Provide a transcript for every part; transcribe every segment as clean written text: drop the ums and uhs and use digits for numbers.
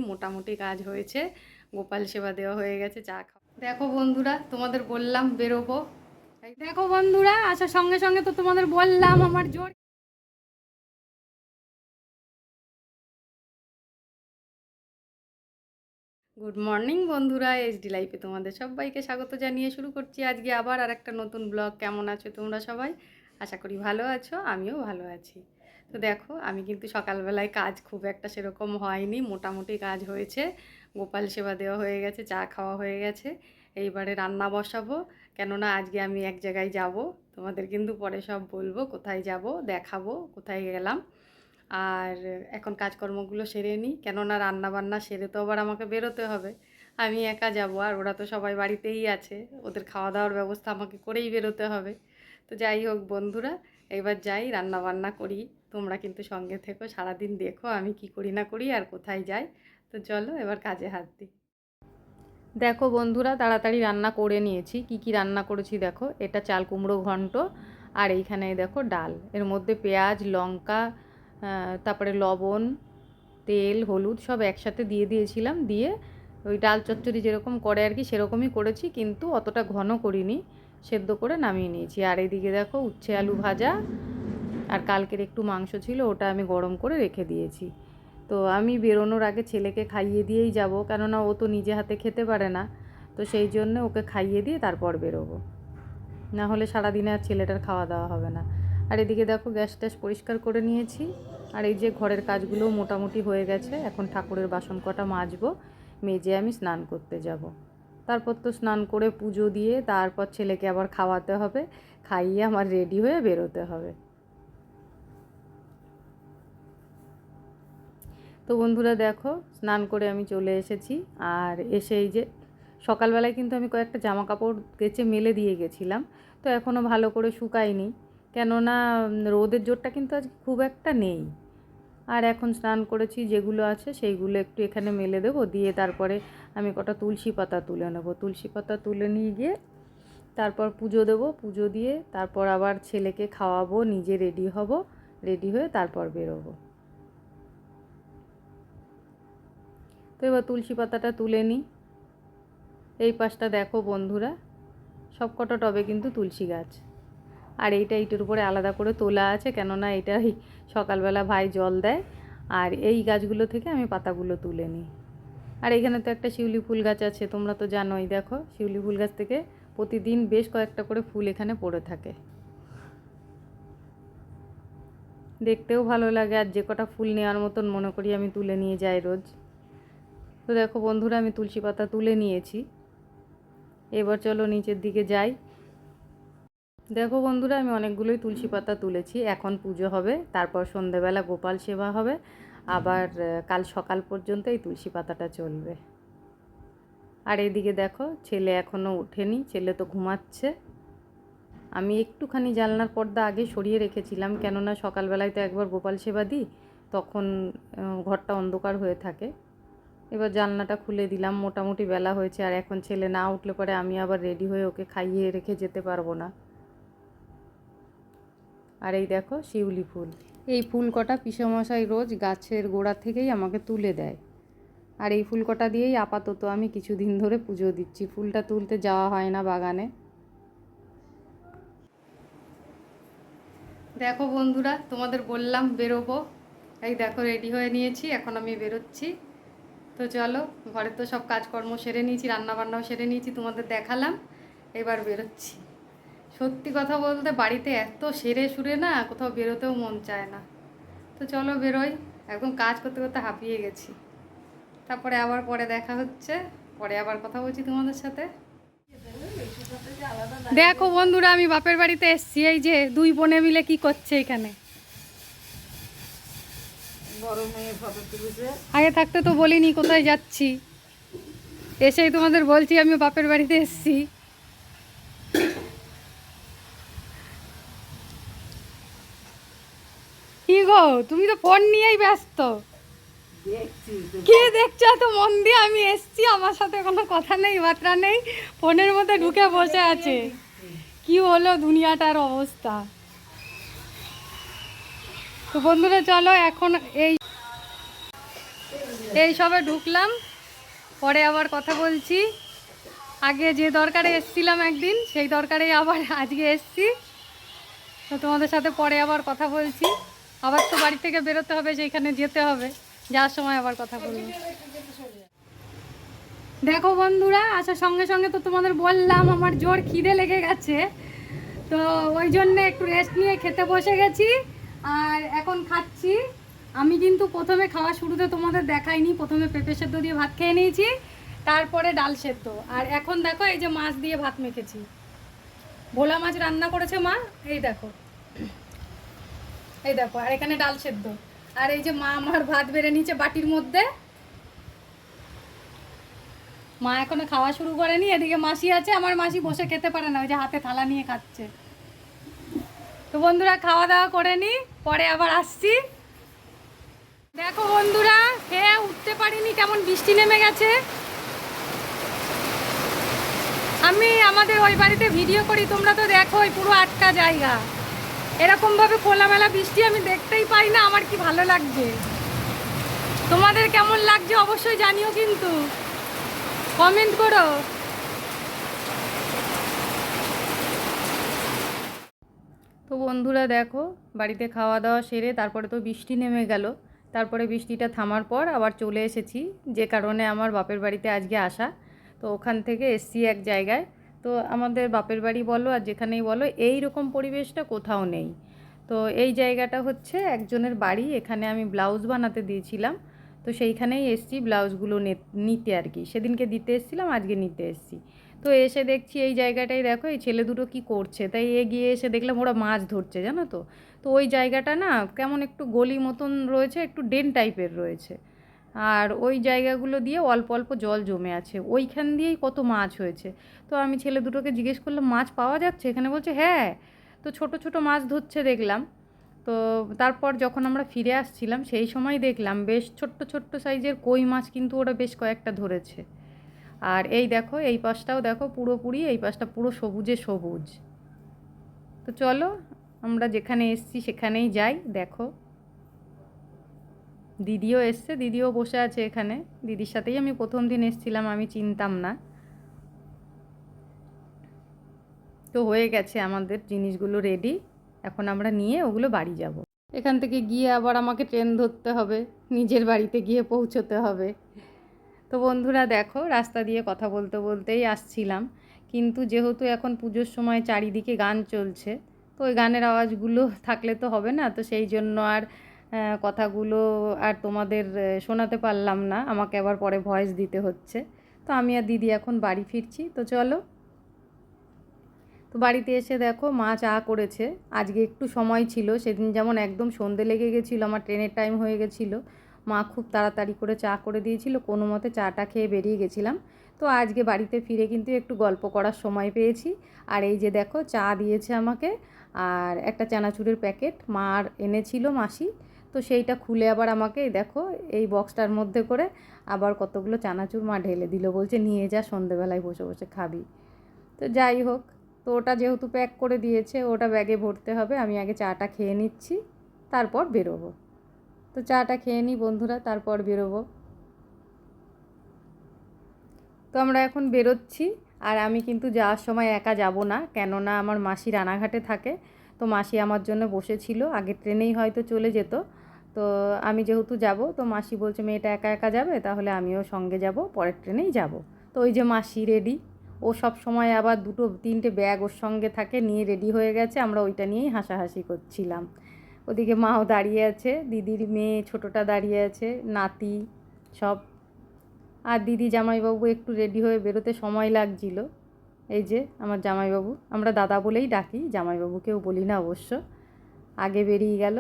মোটামুটি কাজ হয়েছে, গোপাল সেবা দেওয়া হয়ে গেছে, চা খাওয়া। দেখো বন্ধুরা, তোমাদের বললাম বেরোবো, দেখো বন্ধুরা আসার সঙ্গে সঙ্গে তো তোমাদের বললাম আমার জোর। গুড মর্নিং বন্ধুরা, এইচডি লাইফে তোমাদের সবাইকে স্বাগত জানিয়ে শুরু করছি আজকে আবার আর একটা নতুন ব্লগ। কেমন আছো তোমরা সবাই? আশা করি ভালো আছো, আমিও ভালো আছি। তো দেখো, আমি কিন্তু সকালবেলায় কাজ খুব একটা সেরকম হয়নি, মোটামুটি কাজ হয়েছে, গোপাল সেবা দেওয়া হয়ে গেছে, চা খাওয়া হয়ে গেছে। এইবারে রান্না বসাবো, কেননা আজকে আমি এক জায়গায় যাব, তোমাদের কিন্তু পরে সব বলবো কোথায় যাব, দেখাবো কোথায় গেলাম। আর এখন কাজকর্মগুলো সেরে নিই, কেননা রান্নাবান্না সেরে তো আবার আমাকে বেরোতে হবে। আমি একা যাব, আর ওরা তো সবাই বাড়িতেই আছে, ওদের খাওয়া দাওয়ার ব্যবস্থা আমাকে করেই বেরোতে হবে। তো যাই হোক বন্ধুরা, এবার যাই রান্নাবান্না করি। তোমরা কিন্তু সঙ্গে থেকো, সারাদিন দেখো আমি কি করি না করি আর কোথায় যাই। তো চলো এবার কাজে হাত দিই। দেখো বন্ধুরা, তাড়াতাড়ি রান্না করে নিয়েছি। কি কি রান্না করেছি দেখো, এটা চাল কুমড়ো ঘন্ট, আর এইখানে দেখো ডাল, এর মধ্যে পেঁয়াজ লঙ্কা তারপরে লবণ তেল হলুদ সব একসাথে দিয়ে দিয়েছিলাম, দিয়ে ওই ডাল চচ্চড়ি যেরকম করে আর কি সেরকমই করেছি, কিন্তু অতটা ঘন করিনি, সেদ্ধ করে নামিয়ে নিয়েছি। আর এইদিকে দেখো উচ্ছে আলু ভাজা, আর কালকের একটু মাংস ছিল ওটা আমি গরম করে রেখে দিয়েছি। তো আমি বেরোনোর আগে ছেলেকে খাইয়ে দিয়েই যাব, কেননা ও তো নিজে হাতে খেতে পারে না, তো সেই জন্য ওকে খাইয়ে দিয়ে তারপর বেরোবো, না হলে সারাদিনে আর ছেলেটার খাওয়া দাওয়া হবে না। আর এদিকে দেখো গ্যাস ট্যাস পরিষ্কার করে নিয়েছি, আর এই যে ঘরের কাজগুলোও মোটামুটি হয়ে গেছে। এখন ঠাকুরের বাসন কটা মাজবো, মেজে আমি স্নান করতে যাব। তারপর তো স্নান করে পুজো দিয়ে তারপর ছেলেকে আবার খাওয়াতে হবে, খাইয়ে আমার রেডি হয়ে বেরোতে হবে। তো বন্ধুরা দেখো, স্নান করে আমি চলে এসেছি, আর এসে এই যে সকালবেলায় কিন্তু আমি কয়েকটা জামা কাপড় কেচে মেলে দিয়ে গেছিলাম, তো এখনও ভালো করে শুকায়নি, কেননা রোদের জোরটা কিন্তু আজ খুব একটা নেই। আর এখন স্নান করেছি, যেগুলো আছে সেইগুলো একটু এখানে মেলে দেবো, দিয়ে তারপরে আমি কটা তুলসী পাতা তুলে নেবো, তুলসী পাতা তুলে নিয়ে গিয়ে তারপর পুজো দেবো, পুজো দিয়ে তারপর আবার ছেলেকে খাওয়াবো, নিজে রেডি হব, রেডি হয়ে তারপর বেরোবো। তো এবার তুলসী পাতাটা তুলে নিই। এই পাশটা দেখো বন্ধুরা, সব কটা টবে কিন্তু তুলসী গাছ, আর এইটা এইটার উপরে আলাদা করে তোলা আছে, কেননা এটাই সকালবেলা ভাই জল দেয়, আর এই গাছগুলো থেকে আমি পাতাগুলো তুলে নিই। আর এখানে তো একটা শিউলি ফুল গাছ আছে, তোমরা তো জানোই, দেখো শিউলি ফুল গাছ থেকে প্রতিদিন বেশ কয়েকটা করে ফুল এখানে পড়ে থাকে, দেখতেও ভালো লাগে, আর যে কটা ফুল নেওয়ার মতন মনে করি আমি তুলে নিয়ে যাই রোজ। তো দেখো বন্ধুরা, আমি তুলসী পাতা তুলে নিয়েছি, এবার চলো নিচের দিকে যাই। দেখো বন্ধুরা, আমি অনেকগুলোই তুলসী পাতা তুলেছি, এখন পুজো হবে, তারপর সন্ধেবেলা গোপাল সেবা হবে, আবার কাল সকাল পর্যন্ত এই তুলসী পাতাটা চলবে। আর এইদিকে দেখো ছেলে এখনও ওঠেনি, ছেলে তো ঘুমাচ্ছে। আমি একটুখানি জানলার পর্দা আগে সরিয়ে রেখেছিলাম, কেননা সকালবেলায় তো একবার গোপাল সেবা দিই, তখন ঘরটা অন্ধকার হয়ে থাকে। এবার জানলাটা খুলে দিলাম, মোটামুটি বেলা হয়েছে, আর এখন ছেলে না উঠলে পরে আমি আবার রেডি হয়ে ওকে খাইয়ে রেখে যেতে পারবো না। আর এই দেখো শিউলি ফুল, এই ফুল কটা পিসেমশাই রোজ গাছের গোড়া থেকেই আমাকে তুলে দেয়, আর এই ফুল কটা দিয়েই আপাতত আমি কিছুদিন ধরে পুজো দিচ্ছি, ফুলটা তুলতে যাওয়া হয় না বাগানে। দেখো বন্ধুরা, তোমাদের বললাম বেরোবো, এই দেখো রেডি হয়ে নিয়েছি, এখন আমি বেরোচ্ছি। তো চলো, ঘরে তো সব কাজকর্ম সেরে নিয়েছি, রান্নাবান্নাও সেরে নিয়েছি, তোমাদের দেখালাম, এবার বেরোচ্ছি। সত্যি কথা বলতে বাড়িতে এত সেরে সুরে না কোথাও বেরোতেও মন চায় না। তো চলো বেরোই, একদম কাজ করতে করতে হাঁপিয়ে গেছি। তারপরে আবার পরে দেখা হচ্ছে, পরে আবার কথা বলছি তোমাদের সাথে। দেখো বন্ধুরা, আমি বাপের বাড়িতে এসছি, এই যে দুই বোনে মিলে কি করছে এখানে। আগে থাকতে তো বলিনি কোথায় যাচ্ছি, এসেই তোমাদের বলছি আমি বাপের বাড়িতে এসছি। কি গো, তুমি তো ফোন নিয়েই ব্যস্ত। কি দেখছো তো মন দিয়ে? আমি এসছি, আমার সাথে কোনো কথা নেই বার্তা নেই, ফোনের মধ্যে ঢুকে বসে আছে। কি হলো দুনিয়াটার অবস্থা। তো বন্ধুরা চলো এখন এই এই সবে ঢুকলাম, পরে আবার কথা বলছি। আগে যে দরকারে এসছিলাম একদিন, সেই দরকারেই আবার আজকে এসছি। তো তোমাদের সাথে পরে আবার কথা বলছি। আবার তো বাড়ি থেকে বেরোতে হবে, সেইখানে যেতে হবে, যাওয়ার সময় আবার কথা বলবো। দেখো বন্ধুরা, আসার সঙ্গে সঙ্গে তো তোমাদের বললাম আমার জোর খিদে লেগে গেছে, তো ওই জন্যে একটু রেস্ট নিয়ে খেতে বসে গেছি আর এখন খাচ্ছি। আমি কিন্তু প্রথমে খাওয়া শুরুতে তোমাদের দেখাইনি, প্রথমে পেঁপে সেদ্ধ দিয়ে ভাত খেয়ে নিয়েছি, তারপরে ডাল সেদ্ধ, আর এখন দেখো এই যে মাছ দিয়ে ভাত মেখেছি। ভোলা মাছ রান্না করেছে মা, এই দেখো, এই দেখো, আর এখানে ডাল সেদ্ধ, আর এই যে মা আমার ভাত বেড়ে নিয়েছে বাটির মধ্যে। মা এখনো খাওয়া শুরু করেনি, এদিকে মাসি আছে, আমার মাসি বসে খেতে পারে না, ওই যে হাতে থালা নিয়ে খাচ্ছে। তো বন্ধুরা খাওয়া দাওয়া করে নি, পরে আবার আসছি। দেখো বন্ধুরা, খেয়ে উঠতে পারিনি, কেমন বৃষ্টি নেমে গেছে। আমি আমাদের ওই বাড়িতে ভিডিও করি, তোমরা তো দেখো পুরো আটকা জায়গা, এরকমভাবে খোলামেলা বৃষ্টি আমি দেখতেই পাই না। আমার কি ভালো লাগছে, তোমাদের কেমন লাগছে অবশ্যই জানিও, কিন্তু কমেন্ট করো। তো বন্ধুরা দেখো, বাড়িতে খাওয়া দাওয়া সেরে তারপরে তো বৃষ্টি নেমে গেল, তারপরে বৃষ্টিটা থামার পর আবার চলে এসেছি, যে কারণে আমার বাপের বাড়িতে আজকে আসা। তো ওখান থেকে এসছি এক জায়গায়। তো আমাদের বাপের বাড়ি বলো আর যেখানেই বলো, এই রকম পরিবেশটা কোথাও নেই। তো এই জায়গাটা হচ্ছে একজনের বাড়ি, এখানে আমি ব্লাউজ বানাতে দিয়েছিলাম, তো সেইখানেই এসছি ব্লাউজগুলো নিতে আর কি। সেদিনকে দিতে এসেছিলাম, আজকে নিতে এসেছি। তো এসে দেখছি এই জায়গাটাই দেখো, এই ছেলে দুটো কি করছে, তাই এগিয়ে এসে দেখলাম ওরা মাছ ধরছে, জানো তো। তো ওই জায়গাটা না কেমন একটু গলি মতন রয়েছে, একটু ড্রেন টাইপের রয়েছে, আর ওই জায়গাগুলো দিয়ে অল্প অল্প জল জমে আছে, ওইখান দিয়েই কত মাছ হয়েছে। তো আমি ছেলে দুটোকে জিজ্ঞেস করলাম মাছ পাওয়া যাচ্ছে এখানে, বলছে হ্যাঁ। তো ছোট ছোট মাছ ধরছে দেখলাম। তো তারপর যখন আমরা ফিরে আসছিলাম সেই সময় দেখলাম বেশ ছোট্ট ছোট্ট সাইজের কই মাছ কিন্তু ওরা বেশ কয়েকটা ধরেছে। আর এই দেখো, এই পাশটাও দেখো পুরোপুরি, এই পাশটা পুরো সবুজে সবুজ। তো চলো আমরা যেখানে এসছি সেখানেই যাই। দেখো দিদিও এসছে, দিদিও বসে আছে এখানে, দিদির সাথেই আমি প্রথম দিন এসছিলাম, আমি চিনতাম না। তো হয়ে গেছে আমাদের জিনিসগুলো রেডি, এখন আমরা নিয়ে ওগুলো বাড়ি যাব। এখান থেকে গিয়ে আবার আমাকে ট্রেন ধরতে হবে, নিজের বাড়িতে গিয়ে পৌঁছতে হবে। তো বন্ধুরা দেখো, রাস্তা দিয়ে কথা বলতে বলতেই আসছিলাম, কিন্তু যেহেতু এখন পুজোর সময় চারিদিকে গান চলছে, তো ওই গানের আওয়াজগুলো থাকলে তো হবে না, তো সেই জন্য আর কথাগুলো আর তোমাদের শোনাতে পারলাম না, আমাকে আবার পরে ভয়েস দিতে হচ্ছে। তো আমি আর দিদি এখন বাড়ি ফিরছি, তো চলো। তো বাড়িতে এসে দেখো মা চা করেছে, আজকে একটু সময় ছিল, সেদিন যেমন একদম সন্ধে লেগে গেছিলো, আমার ট্রেনের টাইম হয়ে গেছিলো, মা খুব তাড়াতাড়ি করে চা করে দিয়েছিল, কোনো মতে চাটা খেয়ে বেরিয়ে গেছিলাম। তো আজকে বাড়িতে ফিরে কিন্তু একটু গল্প করার সময় পেয়েছি। আর এই যে দেখো চা দিয়েছে আমাকে, আর একটা চানাচুরের প্যাকেট মার এনেছিল মাসি, তো সেইটা খুলে আবার আমাকে দেখো এই বক্সটার মধ্যে করে আবার কতগুলো চানাচুর মা ঢেলে দিল, বলছে নিয়ে যা, সন্ধেবেলায় বসে বসে খাবি। তো যাই হোক, তো ওটা যেহেতু প্যাক করে দিয়েছে, ওটা ব্যাগে ভরতে হবে, আমি আগে চাটা খেয়ে নিচ্ছি, তারপর বেরোবো। তো চাটা খেয়ে নিই বন্ধুরা, তারপর বেরোবো। তো আমরা এখন বেরোচ্ছি, আর আমি কিন্তু যাওয়ার সময় একা যাব না, কেননা আমার মাসি রানাঘাটে থাকে। তো মাসি আমার জন্য বসেছিল, আগের ট্রেনেই হয়তো চলে যেত। তো আমি যেহেতু যাব, তো মাসি বলছে মেয়েটা একা একা যাবে, তাহলে আমিও সঙ্গে যাব, পরের ট্রেনেই যাব। তো ওই যে মাসি রেডি, ও সব সময় আবার দুটো তিনটে ব্যাগ ওর সঙ্গে থাকে, নিয়ে রেডি হয়ে গেছে, আমরা ওইটা নিয়েই হাসাহাসি করছিলাম। ওদিকে মাও দাঁড়িয়ে আছে, দিদির মেয়ে ছোটোটা দাঁড়িয়ে আছে, নাতি সব। আর দিদি জামাইবাবু একটু রেডি হয়ে বেরোতে সময় লাগছিল। এই যে আমার জামাইবাবু, আমরা দাদা বলেই ডাকি, জামাইবাবুকেও বলি না অবশ্য। আগে বেরিয়ে গেল,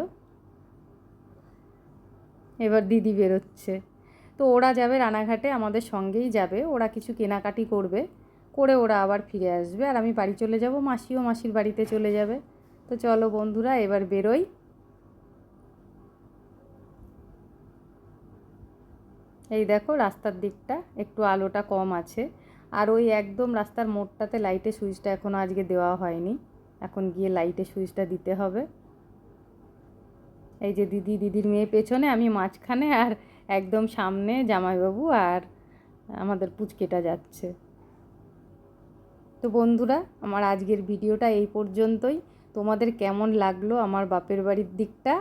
এবার দিদি বেরোচ্ছে। তো ওরা যাবে রানাঘাটে, আমাদের সঙ্গেই যাবে, ওরা কিছু কেনাকাটি করবে, করে ওরা আবার ফিরে আসবে, আর আমি বাড়ি চলে যাব, মাসিও মাসির বাড়িতে চলে যাবে। তো চলো বন্ধুরা এবার বেরোই। এই দেখো রাস্তার দিকটা একটু আলোটা কম আছে, আর ওই একদম রাস্তার মোড়টাতে লাইটের সুইচটা এখনও আজকে দেওয়া হয়নি, এখন গিয়ে লাইটের সুইচটা দিতে হবে। এই যে দিদি, দিদির মেয়ে পেছনে, আমি মাঝখানে, আর একদম সামনে জামাইবাবু আর আমাদের পুচকেটা যাচ্ছে। তো বন্ধুরা, আমার আজকের ভিডিওটা এই পর্যন্তই। তোমাদের কেমন লাগলো আমার বাপের বাড়ির দিকটা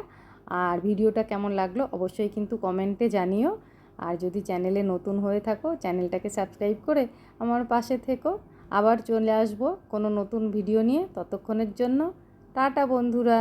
আর ভিডিওটা কেমন লাগলো অবশ্যই কিন্তু কমেন্টে জানিও। আর যদি চ্যানেলে নতুন হয়ে থাকো চ্যানেলটাকে সাবস্ক্রাইব করে আমার পাশে থেকো। আবার চলে আসবো কোনো নতুন ভিডিও নিয়ে, ততক্ষণের জন্য টাটা বন্ধুরা।